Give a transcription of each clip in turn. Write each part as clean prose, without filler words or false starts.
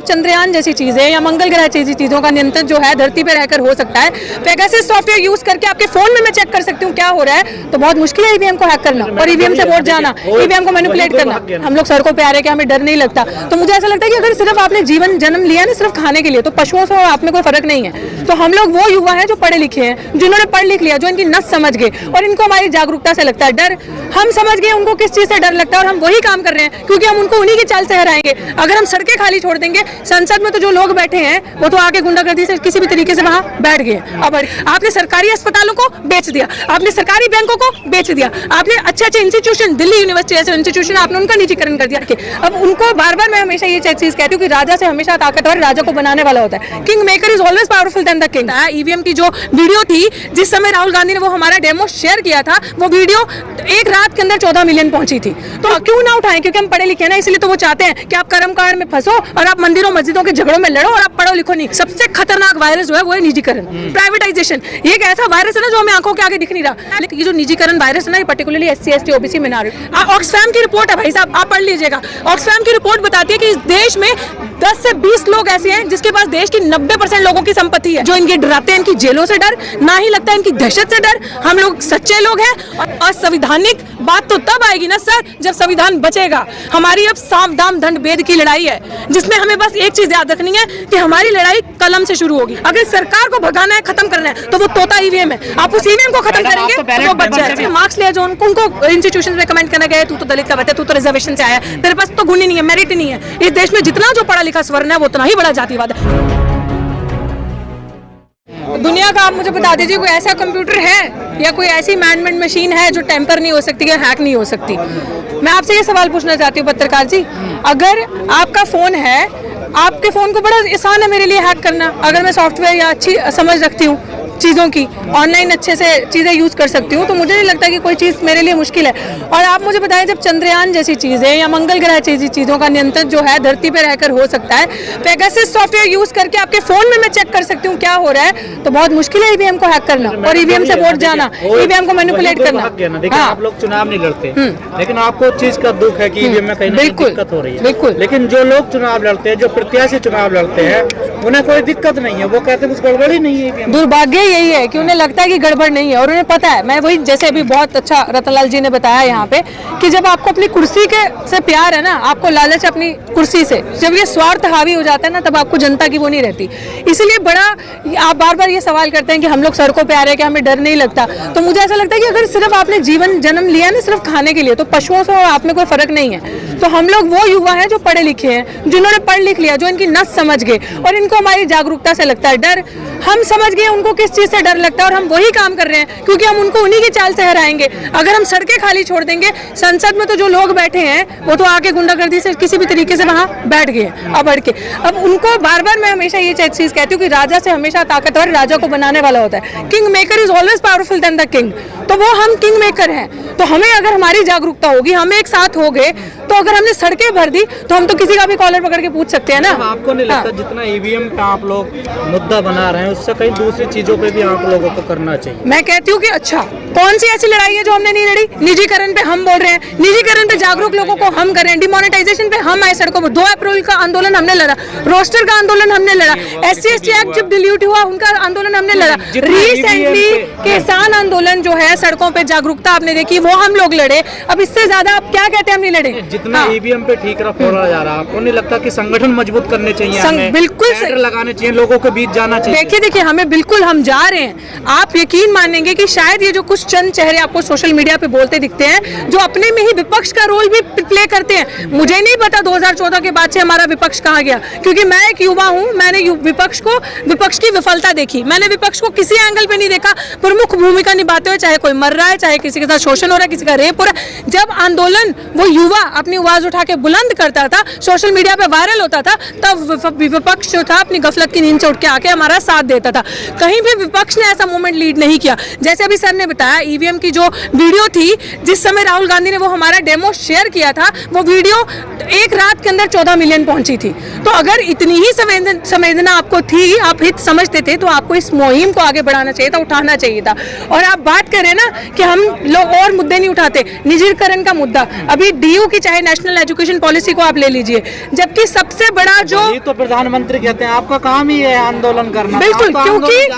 जब चंद्रयान जैसी चीजें या मंगल ग्रह जैसी चीजों का नियंत्रण जो है धरती पे रहकर हो सकता है, पेगासस सॉफ्टवेयर यूज करके आपके फोन में मैं चेक कर सकती हूँ क्या हो रहा है, तो बहुत मुश्किल है ईवीएम को हैक करना और ईवीएम से वोट जाना, ईवीएम को मैनिपुलेट करना। हम लोग सड़कों पे आ रहे हैं कि हमें डर नहीं लगता, तो मुझे ऐसा लगता है कि अगर सिर्फ आपने जीवन जन्म लिया ना सिर्फ खाने के लिए, तो पशुओं से आप में कोई फर्क नहीं है। तो हम लोग वो युवा हैं जो पढ़े लिखे हैं, जिन्होंने पढ़ लिख लिया, जो इनकी नस समझ गए और इनको हमारी जागरूकता से लगता है डर। हम समझ गए उनको किस चीज से डर लगता है और हम वही काम कर रहे हैं, क्योंकि हम उनको उन्हीं की चाल से हराएंगे। अगर हम सड़कें खाली छोड़ देंगे, संसद में तो जो लोग बैठे हैं वो तो आके गुंडागर्दी से किसी भी तरीके से वहां बैठ गए। अब आपने सरकारी अस्पतालों को बेच दिया, आपने सरकारी बैंकों को बेच दिया, आपने अच्छे अच्छे इंस्टीट्यूशन, दिल्ली यूनिवर्सिटी जैसे इंस्टीट्यूशन, आपने उनका निजीकरण कर दिया। अब उनको बार बार मैं हमेशा ये चीज कहती हूँ कि राजा से हमेशा ताकतवर राजा को बनाने वाला होता है। King maker is always powerful than the king. EVM की जो वीडियो थी जिस समय राहुल गांधी ने वो हमारा डेमो शेयर किया था, वो वीडियो एक रात के अंदर 14 मिलियन पहुंची थी। तो क्यों ना उठाएं, क्योंकि हम पढ़े लिखे हैं ना, इसलिए तो वो चाहते हैं कि आप कर्मकांड में फंसो और आप मंदिरों मस्जिदों के झगड़ों में लड़ो और आप पढ़ो लिखो नहीं। सबसे खतरनाक वायरस जो है वो है निजीकरण, प्राइवेटाइजेशन। ये एक ऐसा वायरस है ना जो हमें आंखों के आगे दिख नहीं रहा, लेकिन ये जो निजीकरण वायरस है ना, ये particularly SC ST OBC minority. Oxfam की रिपोर्ट है भाई साहब, आप पढ़ लीजिएगा। ऑक्सफैम की रिपोर्ट बताती है कि इस देश में 10 से 20 लोग ऐसे हैं जिसके पास देश की 90% लोगों की संपत्ति है, जो इनके डराते हैं, इनकी जेलों से डर, ना ही लगता है इनकी दहशत से डर। हम लोग सच्चे लोग हैं और संवैधानिक बात तो तब आएगी ना सर जब संविधान बचेगा। हमारी अब साम दाम दंड भेद की लड़ाई है, जिसमें हमें बस एक चीज याद रखनी है कि हमारी लड़ाई कलम से शुरू होगी। अगर सरकार को भगाना है, खत्म करना है, तो वो तोता ईवीएम है। आप उस ईवीएम को खत्म करेंगे तो वो बच जाएगा। मार्क्स लिया जो उनको इंस्टीट्यूशन में कमेंट करना गया, तू तो दलित का बच्चा, तू तो रिजर्वेशन से आया, तेरे पास तो गुण ही नहीं है, मेरिट नहीं है। इस देश में जितना जो पढ़ा लिखा स्वर्ण है वो उतना ही बड़ा जातिवाद है। दुनिया का आप मुझे बता दीजिए कोई ऐसा कंप्यूटर है या कोई ऐसी मैनमेड मशीन है जो टेम्पर नहीं हो सकती या हैक नहीं हो सकती। मैं आपसे ये सवाल पूछना चाहती हूँ पत्रकार जी, अगर आपका फोन है, आपके फोन को बड़ा आसान है मेरे लिए हैक करना, अगर मैं सॉफ्टवेयर या अच्छी समझ रखती हूँ चीज़ों की, ऑनलाइन अच्छे से चीज़ें यूज़ कर सकती हूँ, तो मुझे नहीं लगता कि कोई चीज़ मेरे लिए मुश्किल है। और आप मुझे बताएं, जब चंद्रयान जैसी चीज़ें या मंगल ग्रह जैसी चीज़ों का नियंत्रण जो है धरती पे रहकर हो सकता है, पेगासस सॉफ्टवेयर यूज़ करके आपके फ़ोन में मैं चेक कर सकती हूँ क्या हो रहा है, तो बहुत मुश्किल है ईवीएम को हैक करना और ईवीएम से वोट जाना, ईवीएम को मैनिपुलेट करना। देखिए आप लोग चुनाव नहीं लड़ते, लेकिन आपको चीज का दुख है कि ईवीएम में कहीं ना कहीं दिक्कत हो रही है। बिल्कुल। लेकिन जो लोग चुनाव लड़ते हैं, जो प्रत्याशी चुनाव लड़ते हैं, उन्हें कोई दिक्कत नहीं है, वो कहते हैं कुछ गड़बड़ ही नहीं है। दुर्भाग्य यही है कि उन्हें लगता है कि गड़बड़ नहीं है और उन्हें पता है। मैं वही जैसे अभी बहुत अच्छा रतनलाल जी ने बताया यहाँ पे कि जब आपको अपनी कुर्सी के से प्यार है ना, आपको लालच अपनी कुर्सी से, जब ये स्वार्थ हावी हो जाता है ना, तब आपको जनता की वो नहीं रहती। इसलिए बड़ा आप बार बार ये सवाल करते हैं कि हम लोग सड़कों पे आ रहे हैं कि हमें डर नहीं लगता, तो मुझे ऐसा लगता है कि अगर सिर्फ आपने जीवन जन्म लिया ना सिर्फ खाने के लिए, तो पशुओं से आप में कोई फर्क नहीं है। तो हम लोग वो युवा हैं जो पढ़े लिखे हैं, जिन्होंने पढ़ लिख लिया, जो इनकी नस समझ गए और इनको हमारी जागरूकता से लगता है डर। हम समझ गए उनको किस चीज से डर लगता है और हम वही काम कर रहे हैं, क्योंकि हम उनको उन्हीं की चाल से हराएंगे। अगर हम सड़कें खाली छोड़ देंगे, संसद में तो जो लोग बैठे हैं वो तो आके गुंडागर्दी से किसी भी तरीके से वहां बैठ गए अब बढ़ के। अब उनको बार बार मैं हमेशा ये चीज कहती हूँ कि राजा से हमेशा ताकतवर राजा को बनाने वाला होता है। King maker is always powerful than the king. तो वो हम किंग मेकर हैं, तो हमें अगर हमारी जागरूकता होगी, हम एक साथ हो गए, तो अगर हमने सड़कें भर दी तो हम तो किसी का भी कॉलर पकड़ के पूछ सकते हैं ना। आपको नहीं लगता जितना ईवीएम का आप लोग मुद्दा बना रहे हैं, उससे कहीं दूसरी चीजों पे भी आप लोगों को करना चाहिए? मैं कहती हूँ कि अच्छा, कौन सी ऐसी लड़ाई है जो हमने नहीं लड़ी? निजीकरण पे हम बोल रहे हैं, निजीकरण पे जागरूक लोगों को हम करें, डिमोनेटाइजेशन पे हम आए सड़कों पर। 2 अप्रैल का आंदोलन हमने लड़ा, रोस्टर का आंदोलन हमने लड़ा, SC ST एक्ट जब डिलीट हुआ उनका आंदोलन हमने लड़ा, रिसेंटली किसान आंदोलन जो है सड़कों पे जागरूकता आपने देखी, वो हम लोग लड़े। अब इससे ज्यादा आप क्या कहते हैं हम नहीं लड़े? जितना ईवीएम पे ठीक फोड़ा जा रहा है, आपको नहीं लगता कि संगठन मजबूत करने चाहिए? बिल्कुल लगाने चाहिए, लोगों के बीच जाना चाहिए। देखिए हमें बिल्कुल, हम जा रहे हैं। आप यकीन मानेंगे कि शायद ये जो कुछ चंद चेहरे आपको सोशल मीडिया पे बोलते दिखते हैं, जो अपने में ही विपक्ष का रोल भी प्ले करते हैं। मुझे नहीं पता 2014 के बाद से हमारा विपक्ष कहाँ गया, क्योंकि मैं एक युवा हूँ। मैंने विपक्ष की विफलता देखी, मैंने विपक्ष को किसी एंगल पे नहीं देखा प्रमुख भूमिका निभाते हुए, चाहे कोई मर रहा है, चाहे किसी के साथ शोषण हो रहा है, किसी का रेप हो रहा है। जब आंदोलन वो युवा अपनी आवाज उठा के बुलंद करता था, सोशल मीडिया पे वायरल होता था, तब विपक्ष जो था अपनी गफलत की नींद से उठ के आके हमारा साथ देता था। कहीं भी विपक्ष ने ऐसा मूवमेंट लीड नहीं किया। जैसे अभी सर ने बताया, ईवीएम की जो वीडियो थी जिस समय राहुल गांधी ने वो हमारा डेमो शेयर किया था, वो वीडियो एक रात के अंदर 14 मिलियन पहुंची थी। तो अगर इतनी ही संवेदना आपको थी, आप हित समझते थे, तो आपको इस मुहिम को आगे बढ़ाना चाहिए था, उठाना चाहिए था। और आप बात करें ना कि हम लोग और मुद्दे नहीं उठाते, निजीकरण का मुद्दा, अभी DU की चाहे चाहे नेशनल एजुकेशन पॉलिसी को आप ले लीजिए, जबकि सबसे बड़ा जो तो प्रधानमंत्री कहते हैं आपका काम ही है आंदोलन करना। बिल्कुल,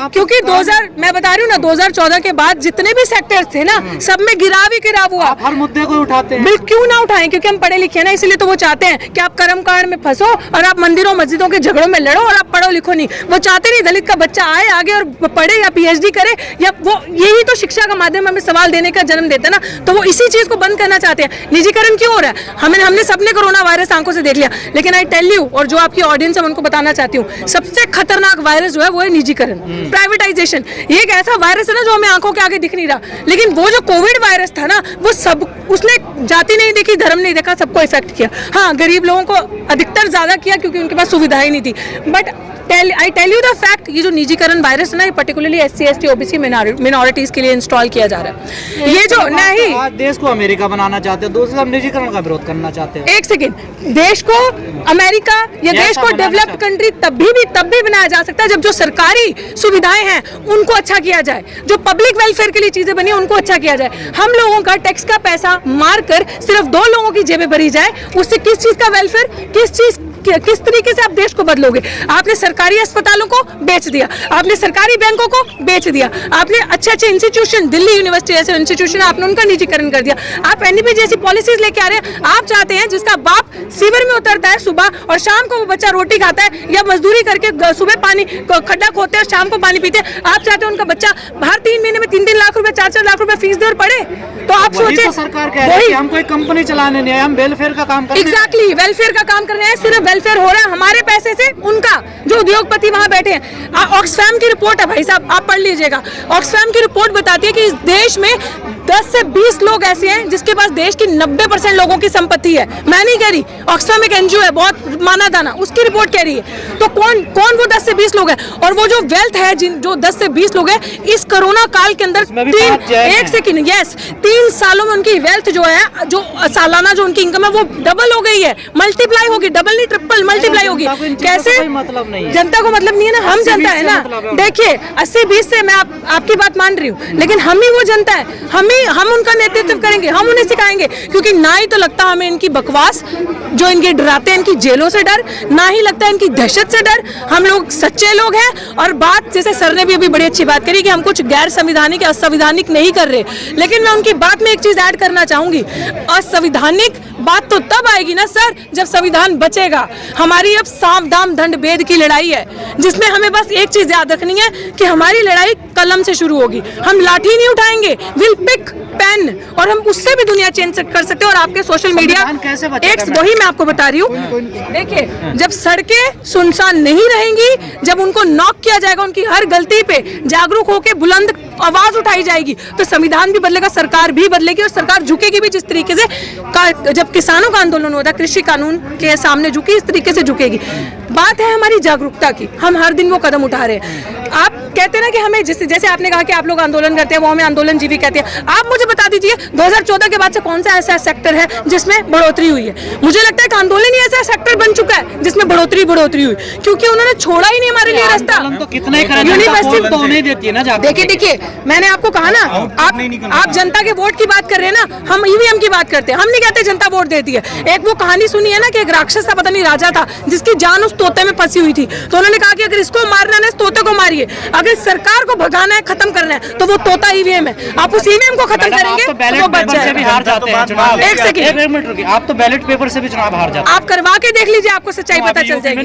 क्योंकि 2000 मैं बता रही हूँ ना 2014 के बाद जितने भी सेक्टर्स थे ना सब में गिराव हुआ। हर मुद्दे को उठाते हैं, क्यों ना उठाएं, क्योंकि हम पढ़े लिखे हैं ना, इसलिए तो वो चाहते हैं कि आप कर्मकांड में फंसो और आप मंदिरों मस्जिदों के झगड़ों में लड़ो और आप पढ़ो लिखो नहीं। वो चाहते नहीं दलित का बच्चा आए आगे और पढ़े या पीएचडी करे, या वो यही तो शिक्षा का माध्यम हमें सवाल देने का जन्म देता है ना, तो वो इसी चीज को बंद करना चाहते हैं। निजीकरण क्यों हो रहा है? हमने सबने कोरोना वायरस आंखों से देख लिया, लेकिन आई टेल यू, और जो आपकी ऑडियंस है उनको बताना चाहती हूँ, सबसे खतरनाक वायरस जो है वो है निजीकरण, प्राइवेटाइजेशन। ये एक ऐसा वायरस है ना जो हमें आंखों के आगे दिख नहीं रहा, लेकिन वो जो कोविड वायरस था ना वो सब, उसने जाति नहीं देखी, धर्म नहीं देखा, सबको इफेक्ट किया। हाँ, गरीब लोगों को अधिकतर ज्यादा किया क्योंकि उनके पास सुविधा ही नहीं थी। But I tell you the fact, ये जो निजीकरण वायरस है ना, ये particularly SC ST OBC minorities के लिए इंस्टॉल किया जा रहा है। ये जो नहीं, आज देश को अमेरिका बनाना चाहते हैं, दूसरी तरफ निजीकरण का विरोध करना चाहते हैं। एक सेकेंड, देश को अमेरिका या देश को डेवलप्ड कंट्री तब भी बनाया जा सकता है जब जो सरकारी सुविधाएं हैं उनको अच्छा किया जाए, जो पब्लिक वेलफेयर के लिए चीजें बनी उनको अच्छा किया जाए। हम लोगों का टैक्स का पैसा मार कर सिर्फ 2 लोगों की जेबें भरी जाए, उससे किस चीज का वेलफेयर, किस तरीके से आप देश को बदलोगे? आपने सरकारी अस्पतालों को बेच दिया, आपने सरकारी बैंकों को बेच दिया, आपने अच्छे इंस्टीट्यूशन, दिल्ली यूनिवर्सिटी जैसे इंस्टीट्यूशन, आपने उनका निजीकरण कर दिया। आप NEP जैसी पॉलिसीज लेके आ रहे हैं। आप चाहते हैं जिसका बाप सीवर में उतरता है सुबह और शाम को वो बच्चा रोटी खाता है या मजदूरी करके सुबह पानी खड्डा खोदते हैं, शाम को पानी पीते हैं, आप चाहते हैं उनका बच्चा हर 3 महीने में 3-3 लाख रुपए 4-4 लाख रुपए फीस दे और पढ़े? तो आप सोचिए, तो सरकार कह रही है कि हम कोई कंपनी चलाने नहीं है, हम वेलफेयर का काम कर रहे हैं। एग्जैक्टली, वेलफेयर का काम कर रहे हैं, सिर्फ वेलफेयर हो रहा है हमारे पैसे से, उनका जो उद्योगपति वहां बैठे हैं। ऑक्सफैम की रिपोर्ट है भाई साहब, आप पढ़ लीजिएगा। ऑक्सफैम की रिपोर्ट बताती है कि इस देश में 10 से 20 लोग ऐसे हैं जिसके पास देश की 90% लोगों की संपत्ति है। मैं नहीं कह रही, ऑक्सफैम एक NGO है, बहुत माना दाना, उसकी रिपोर्ट कह रही है। तो कौन वो 10 से 20 लोग हैं? और वो जो वेल्थ है, जो 10 से 20 लोग हैं, इस कोरोना काल के अंदर 3 सालों में उनकी वेल्थ जो है, जो सालाना जो उनकी इनकम है वो डबल हो गई है, मल्टीप्लाई होगी, डबल नहीं ट्रिपल मल्टीप्लाई होगी। कैसे? मतलब नहीं है, जनता को मतलब नहीं है ना, हम जनता है ना। देखिए 80-20 से मैं आपकी बात मान रही हूँ, लेकिन हम ही वो जनता है, हम उनका नेतृत्व करेंगे, हम उन्हें सिखाएंगे। क्योंकि ना ही तो लगता हमें इनकी बकवास जो इनके डराते हैं, इनकी जेलों से डर, ना ही लगता है इनकी दहशत से डर। हम लोग सच्चे लोग हैं। और बात जैसे सर ने भी अभी बड़ी अच्छी बात करी कि हम कुछ गैर संविधानिक असंविधानिक नहीं कर रहे, लेकिन मैं उनकी बात में एक चीज ऐड करना चाहूंगी, असंविधानिक बात तो तब आएगी ना सर जब संविधान बचेगा। हमारी अब साम दाम दंड भेद की लड़ाई है, जिसमें हमें बस एक चीज याद रखनी है कि हमारी लड़ाई कलम से शुरू होगी। हम लाठी नहीं उठाएंगे, विल पिक पेन, और हम उससे भी दुनिया चेंज कर सकते हैं। और आपके सोशल मीडिया एक वही मैं आपको बता रही हूँ। देखिए, जब सड़कें सुनसान नहीं रहेंगी, जब उनको नॉक किया जाएगा, उनकी हर गलती पे जागरूक होकर बुलंद आवाज उठाई जाएगी, तो संविधान भी बदलेगा, सरकार भी बदलेगी, और सरकार झुकेगी भी जिस तरीके से जब किसानों का आंदोलन होता है, कृषि कानून के सामने झुकी, इस तरीके से झुकेगी। बात है हमारी जागरूकता की, हम हर दिन वो कदम उठा रहे हैं। आप कहते हैं ना कि हमें जैसे आपने कहा कि आप लोग आंदोलन करते हैं, वो हमें आंदोलन जीवी कहते हैं। आप मुझे बता दीजिए 2014 के बाद से कौन सा ऐसा सेक्टर है जिसमें बढ़ोतरी हुई है? मुझे लगता है कि आंदोलन ही ऐसा सेक्टर बन चुका है जिसमें बढ़ोतरी हुई, क्योंकि उन्होंने छोड़ा ही नहीं हमारे लिए रास्ता। तो कितना ही यूनिवर्सिटी तो नहीं देती है ना। देखिए, मैंने आपको कहा ना, आप जनता के वोट की बात कर रहे हैं ना, हम EVM की बात करते हैं। हम नहीं कहते जनता वोट देती है। एक वो कहानी सुनी है ना कि एक राक्षस था, पता नहीं राजा था, जिसकी जान उस तोते में फंसी हुई थी, तो उन्होंने कहा कि अगर इसको मारना है, इस तोते को मारिए। अगर सरकार को भगाना है, खत्म करना है, तो वो तोता EVM है। आप उस EVM को खत्म करेंगे तो वो बच जाएगा। एक सेकंड, आप तो बैलेट पेपर से भी चुनाव हार जाते हैं। आप करवा के देख लीजिए, आपको सच्चाई पता चल जाएगी।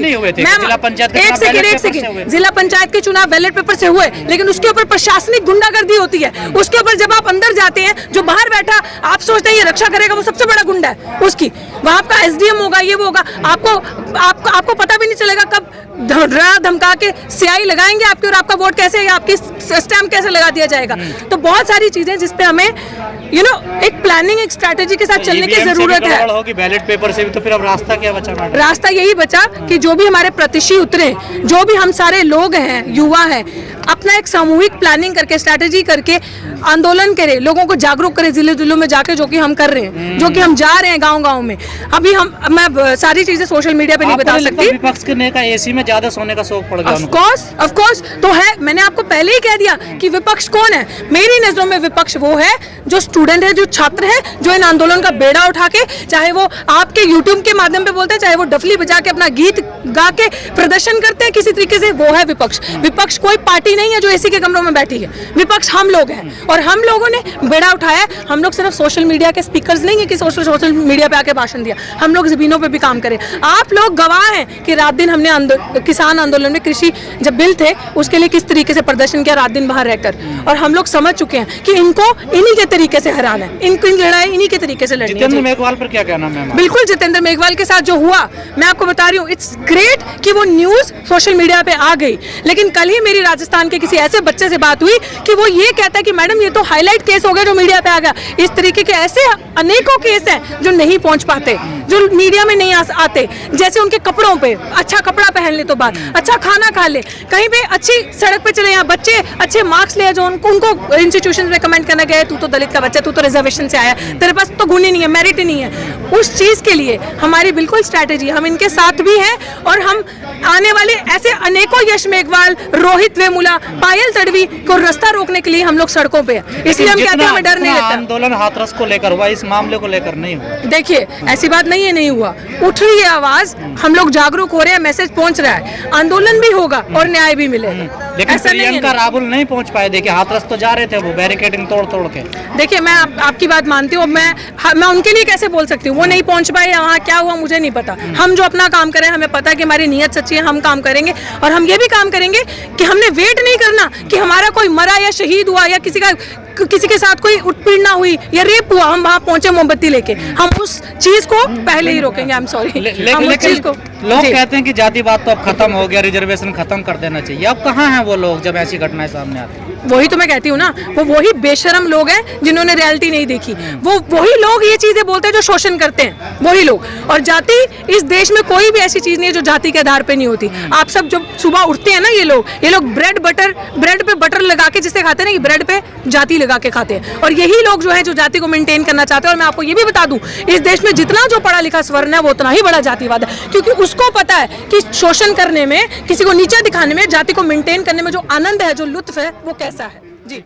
एक सेकंड, जिला पंचायत के चुनाव बैलेट पेपर से हुए, लेकिन उसके ऊपर प्रशासनिक गुंडागर्दी होती है। उसके ऊपर जब आप अंदर जाते हैं, जो बाहर बैठा आप सोचते हैं ये रक्षा करेगा, वो सबसे बड़ा गुंडा है उसकी। वहाँ आपका SDM होगा, ये वो होगा, आपको पता भी नहीं चलेगा कब डरा धमका के स्याही लगाएंगे आपके, और आपका वोट कैसे या आपकी स्टैम्प कैसे लगा दिया जाएगा। तो बहुत सारी चीजें जिसपे हमें एक प्लानिंग, एक स्ट्रैटेजी के साथ चलने की जरूरत है। बैलेट पेपर से भी तो फिर अब रास्ता क्या बचा? रास्ता यही बचा कि जो भी हमारे प्रत्याशी उतरे, जो भी हम सारे लोग हैं, युवा हैं, अपना एक सामूहिक प्लानिंग करके, स्ट्रैटेजी करके आंदोलन करें, लोगों को जागरूक करें जिलों में जाके, जो कि हम कर रहे हैं, जो कि हम जा रहे हैं गांव-गांव में। अभी मैं सारी चीजें सोशल मीडिया पे नहीं बता सकती। विपक्ष करने का AC में ज्यादा सोने का शौक पड़ गया। ऑफ कोर्स तो है। मैंने आपको पहले ही कह दिया कि विपक्ष कौन है। मेरी नजरों में विपक्ष वो है जो स्टूडेंट है, जो छात्र है, जो इन आंदोलन का बेड़ा उठा के, चाहे वो आपके यूट्यूब के माध्यम पे बोलते हैं, चाहे वो डफली बजा के अपना गीत गा के प्रदर्शन करते हैं किसी तरीके से, वो है विपक्ष। विपक्ष कोई पार्टी नहीं है जो एसी के कमरों में बैठी है, विपक्ष हम लोग हैं और हम लोगों ने बेड़ा उठाया। हम लोग सिर्फ सोशल मीडिया के स्पीकर्स नहीं है कि सोशल मीडिया पे आके भाषण दिया, हम लोग जमीनों पे भी काम करें। आप लोग गवाह हैं कि रात दिन हमने किसान आंदोलन में कृषि जब बिल थे उसके लिए किस तरीके से प्रदर्शन किया रात दिन बाहर रहकर, और हम लोग समझ चुके हैं कि इनको इन्हीं के तरीके से हराना है, इनकी लड़ाई इन्हीं के तरीके से लड़नी है। जितेंद्र मेघवाल पर क्या कहना है? बिल्कुल, जितेंद्र मेघवाल के साथ जो हुआ, मैं आपको बता रही हूँ, इट्स ग्रेट कि वो न्यूज सोशल मीडिया पे आ गई, लेकिन कल ही मेरी राजस्थान के किसी ऐसे बच्चे से बात हुई कि वो ये कहता है कि मैडम ये तो हाईलाइट केस हो गया जो मीडिया पे आ गया। इस तरीके के ऐसे अनेकों केस हैं जो नहीं पहुंच पाते, जो मीडिया में नहीं आते, जैसे उनके कपड़ों पे, अच्छा कपड़ा पहन ले तो बात, अच्छा खाना खा ले, कहीं पे अच्छी सड़क पे चले, यहाँ बच्चे अच्छे मार्क्स ले, जो उनको इंस्टीट्यूशन में कमेंट करना गया, तू तो दलित का बच्चा, तू तो रिजर्वेशन से आया, तेरे पास तो गुण ही नहीं है, मेरिट ही नहीं है। उस चीज के लिए हमारी बिल्कुल स्ट्रैटेजी, हम इनके साथ भी हैं और हम आने वाले ऐसे अनेकों यश मेघवाल, रोहित वेमुला, पायल तड़वी को रास्ता रोकने के लिए हम लोग सड़कों पे हैं। इसलिए हम कहते हैं हमें डर नहीं लगता। आंदोलन हाथरस को लेकर हुआ, इस मामले को लेकर नहीं हुआ। देखिए, ऐसी बात नहीं है नहीं हुआ, उठ रही है आवाज, हम लोग जागरूक हो रहे हैं, मैसेज पहुंच रहा है, आंदोलन भी होगा और न्याय भी मिलेगा। लेकिन प्रियंका राहुल नहीं पहुंच पाए। देखिए हाथरस तो जा रहे थे वो, बैरिकेडिंग तोड़ के। देखिए, मैं आपकी बात मानती हूँ, मैं उनके लिए कैसे बोल सकती हूँ, वो नहीं पहुंच पाए, वहाँ क्या हुआ मुझे नहीं पता। हम जो अपना काम करें, हमें पता है कि हमारी नीयत सच्ची है, हम काम करेंगे और हम ये भी काम करेंगे कि हमने वेट नहीं करना कि हमारा कोई मरा या शहीद हुआ या किसी के साथ कोई उत्पीड़ना हुई या रेप हुआ, हम वहाँ पहुंचे मोमबत्ती लेके, हम उस चीज को पहले ही रोकेंगे। I am sorry. लोग कहते हैं कि जातिवाद तो अब खत्म हो गया, रिजर्वेशन खत्म कर देना चाहिए। अब कहाँ हैं वो लोग जब ऐसी घटनाएं सामने आती हैं? वही तो मैं कहती हूँ ना, वो वही बेशरम लोग हैं जिन्होंने रियलिटी नहीं देखी, वो वही लोग ये चीजें बोलते हैं जो शोषण करते हैं, वही लोग। और जाति, इस देश में कोई भी ऐसी चीज नहीं है जो जाति के आधार पे नहीं होती। आप सब जब सुबह उठते हैं ना, ये लोग ब्रेड पे बटर लगा के जिसे खाते हैं ना, ये ब्रेड पे जाति लगा के खाते हैं, और यही लोग जो है जो जाति को मेंटेन करना चाहते हैं। और मैं आपको ये भी बता दूं, इस देश में जितना जो पढ़ा लिखा स्वर्ण है वो उतना ही बड़ा जातिवाद है, क्योंकि उसको पता है कि शोषण करने में, किसी को नीचा दिखाने में, जाति को मेंटेन करने में जो आनंद है, जो लुत्फ है, वो कैसा है। जी।